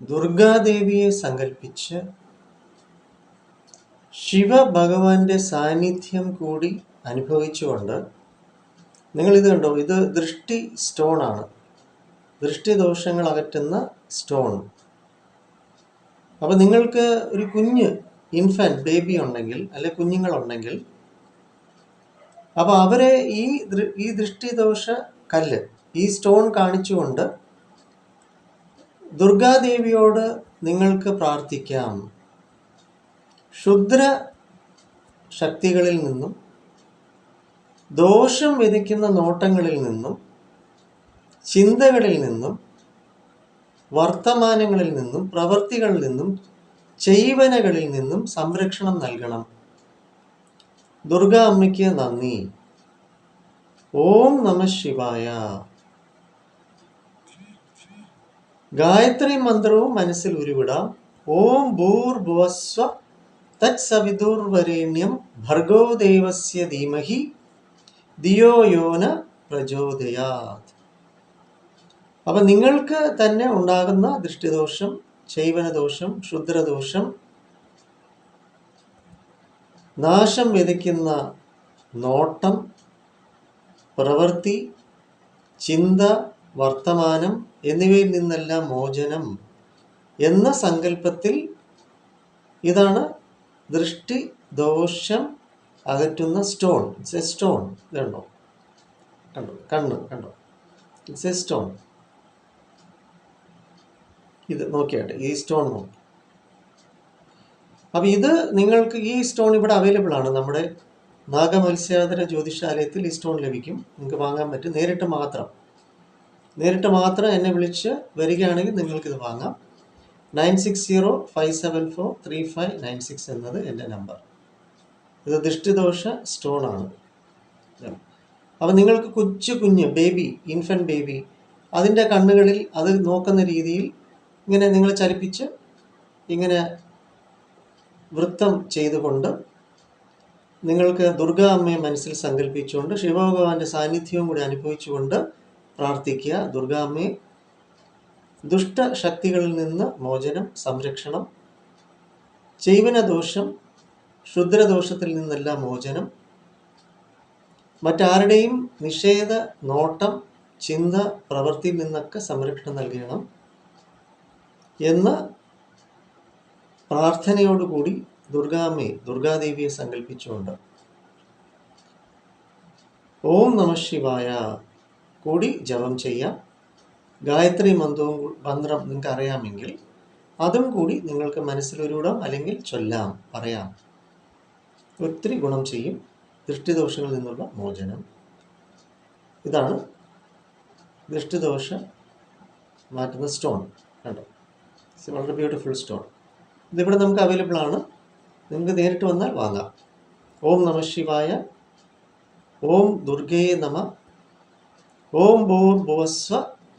ദുർഗാദേവിയെ സങ്കല്പിച്ച് ശിവഭഗവാന്റെ സാന്നിധ്യം കൂടി അനുഭവിച്ചുകൊണ്ട് നിങ്ങളിത് കണ്ടോ, ഇത് ദൃഷ്ടി സ്റ്റോൺ ആണ്, ദൃഷ്ടിദോഷങ്ങൾ അകറ്റുന്ന സ്റ്റോൺ. അപ്പം നിങ്ങൾക്ക് ഒരു കുഞ്ഞ് ഇൻഫൻറ്റ് ബേബി ഉണ്ടെങ്കിൽ അല്ലെ കുഞ്ഞുങ്ങളുണ്ടെങ്കിൽ, അപ്പോൾ അവരെ ഈ ദൃഷ്ടിദോഷ കല്ല്, ഈ സ്റ്റോൺ കാണിച്ചുകൊണ്ട് ദുർഗാദേവിയോട് നിങ്ങൾക്ക് പ്രാർത്ഥിക്കാം. ക്ഷുദ്ര ശക്തികളിൽ നിന്നും, ദോഷം വിധിക്കുന്ന നോട്ടങ്ങളിൽ നിന്നും, ചിന്തകളിൽ നിന്നും, വർത്തമാനങ്ങളിൽ നിന്നും, പ്രവൃത്തികളിൽ നിന്നും, ചെയ്വനകളിൽ നിന്നും സംരക്ഷണം നൽകണം. ദുർഗാ അമ്മയ്ക്ക് നന്ദി. ഓം നമഃ ശിവായ. ഗായത്രി മന്ത്രവും മനസ്സിൽ ഉരുവിടാം. ഓം ഭൂർഭുവസ്വ തത്സവിതുർവരേണ്യം ഭർഗോ ദേവസ്യ ധീമഹി ധിയോ യോ ന പ്രചോദയാത്. അപ്പം നിങ്ങൾക്ക് തന്നെ ഉണ്ടാകുന്ന ദൃഷ്ടിദോഷം, ചൈവനദോഷം, ക്ഷുദ്രദോഷം, നാശം വിതയ്ക്കുന്ന നോട്ടം, പ്രവൃത്തി, ചിന്ത, വർത്തമാനം എന്നിവയിൽ നിന്നെല്ലാം മോചനം എന്ന സങ്കല്പത്തിൽ, ഇതാണ് ദൃഷ്ടി ദോഷം അകറ്റുന്ന സ്റ്റോൺ. It's A stone. ഇതുണ്ടോ, കണ്ടോ, കണ്ടോ, ഇറ്റ്സ് എ സ്റ്റോൺ. ഇത് നോക്കിയാട്ടെ, ഈ സ്റ്റോൺ നോക്കി. അപ്പം ഇത് നിങ്ങൾക്ക്, ഈ സ്റ്റോൺ ഇവിടെ അവൈലബിൾ ആണ്. നമ്മുടെ നാഗമത്സ്യാധര ജ്യോതിഷാലയത്തിൽ ഈ സ്റ്റോൺ ലഭിക്കും. നിങ്ങൾക്ക് വാങ്ങാൻ പറ്റും. നേരിട്ട് മാത്രം എന്നെ വിളിച്ച് വരികയാണെങ്കിൽ നിങ്ങൾക്കിത് വാങ്ങാം. 9605743596 എന്നത് എൻ്റെ നമ്പർ. ഇത് ദൃഷ്ടിദോഷ സ്റ്റോൺ ആണ്. അപ്പം നിങ്ങൾക്ക് കുഞ്ഞ് ബേബി, ഇൻഫൻറ്റ് ബേബി, അതിൻ്റെ കണ്ണുകളിൽ അത് നോക്കുന്ന രീതിയിൽ ഇങ്ങനെ നിങ്ങൾ ചലിപ്പിച്ച് ഇങ്ങനെ വൃത്തം ചെയ്തുകൊണ്ട് നിങ്ങൾക്ക് ദുർഗാ അമ്മയെ മനസ്സിൽ സങ്കല്പിച്ചുകൊണ്ട് ശിവഭഗവാന്റെ സാന്നിധ്യവും കൂടി അനുഭവിച്ചുകൊണ്ട് പ്രാർത്ഥിക്കുക. ദുർഗാ അമ്മയെ ദുഷ്ടശക്തികളിൽ നിന്ന് മോചനം, സംരക്ഷണം, ചൈവനദോഷം, ക്ഷുദ്രദോഷത്തിൽ നിന്നെല്ലാം മോചനം, മറ്റാരുടെയും നിഷേധ നോട്ടം, ചിന്ത, പ്രവൃത്തിയിൽ നിന്നൊക്കെ സംരക്ഷണം നൽകണം എന്ന പ്രാർത്ഥനയോടുകൂടി ദുർഗാദേവിയെ സങ്കല്പിച്ചുകൊണ്ട് ഓം നമഃ ശിവായ കൂടി ജപം ചെയ്യാം. ഗായത്രി മന്ത്രം നിങ്ങൾക്ക് അറിയാമെങ്കിൽ അതും കൂടി നിങ്ങൾക്ക് മനസ്സിലൊരുവിടാം, അല്ലെങ്കിൽ ചൊല്ലാം, പറയാം. ഒത്തിരി ഗുണം ചെയ്യും. ദൃഷ്ടിദോഷങ്ങളിൽ നിന്നുള്ള മോചനം. ഇതാണ് ദൃഷ്ടിദോഷ മാറ്റുന്ന സ്റ്റോൺ. കണ്ടോ, ഇറ്റ്സ് വളരെ ബ്യൂട്ടിഫുൾ സ്റ്റോൺ. ഇതിവിടെ നമുക്ക് അവൈലബിൾ ആണ്. നിങ്ങൾക്ക് നേരിട്ട് വന്നാൽ വാങ്ങാം. ഓം നമഃ ശിവായ. ഓം ദുർഗേ നമ. ഓം ഭൂർഭുവസ്വ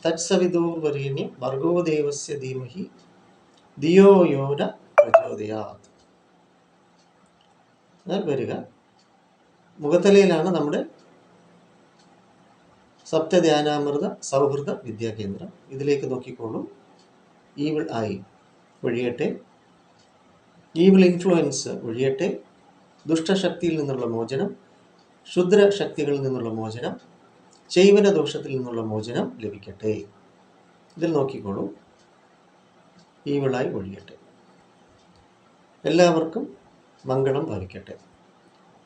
തത്സവിതുർവരേണ്യം ഭർഗോ ദേവസ്യ ധീമഹി ധിയോ യോ ന പ്രചോദയാത്. വരിക. മുഖത്തലയിലാണ് നമ്മുടെ സപ്തധ്യാനാമൃത സൗഹൃദ വിദ്യാകേന്ദ്രം. ഇതിലേക്ക് നോക്കിക്കോളൂ. ഈവിൾ ഐ ഒഴിയട്ടെ, ഈവിൾ ഇൻഫ്ലുവൻസ് ഒഴിയട്ടെ, ദുഷ്ടശക്തിയിൽ നിന്നുള്ള മോചനം, ക്ഷുദ്രശക്തികളിൽ നിന്നുള്ള മോചനം, ചൈവന ദോഷത്തിൽ നിന്നുള്ള മോചനം ലഭിക്കട്ടെ. ഇതിൽ നോക്കിക്കോളൂ. ഈവിളായി ഒഴിയട്ടെ. എല്ലാവർക്കും മംഗളം ഭവിക്കട്ടെ.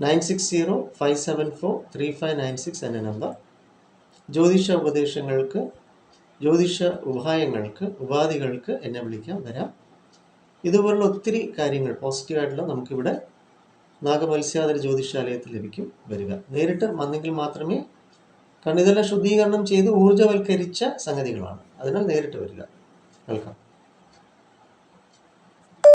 9605743596 എന്ന നമ്പർ. ജ്യോതിഷ ഉപദേശങ്ങൾക്ക്, ജ്യോതിഷ ഉപായങ്ങൾക്ക്, ഉപാധികൾക്ക് എന്നെ വിളിക്കാം, വരാം. ഇതുപോലുള്ള ഒത്തിരി കാര്യങ്ങൾ പോസിറ്റീവായിട്ടുള്ള നമുക്കിവിടെ നാഗമത്സ്യാധര ജ്യോതിഷാലയത്തിൽ ലഭിക്കും. വരിക. നേരിട്ട് വന്നെങ്കിൽ മാത്രമേ, കാരണം ഇതെല്ലാം ശുദ്ധീകരണം ചെയ്ത് ഊർജ്ജവൽക്കരിച്ച സംഗതികളാണ്. അതിനാൽ നേരിട്ട് വരിക. വെൽക്കം.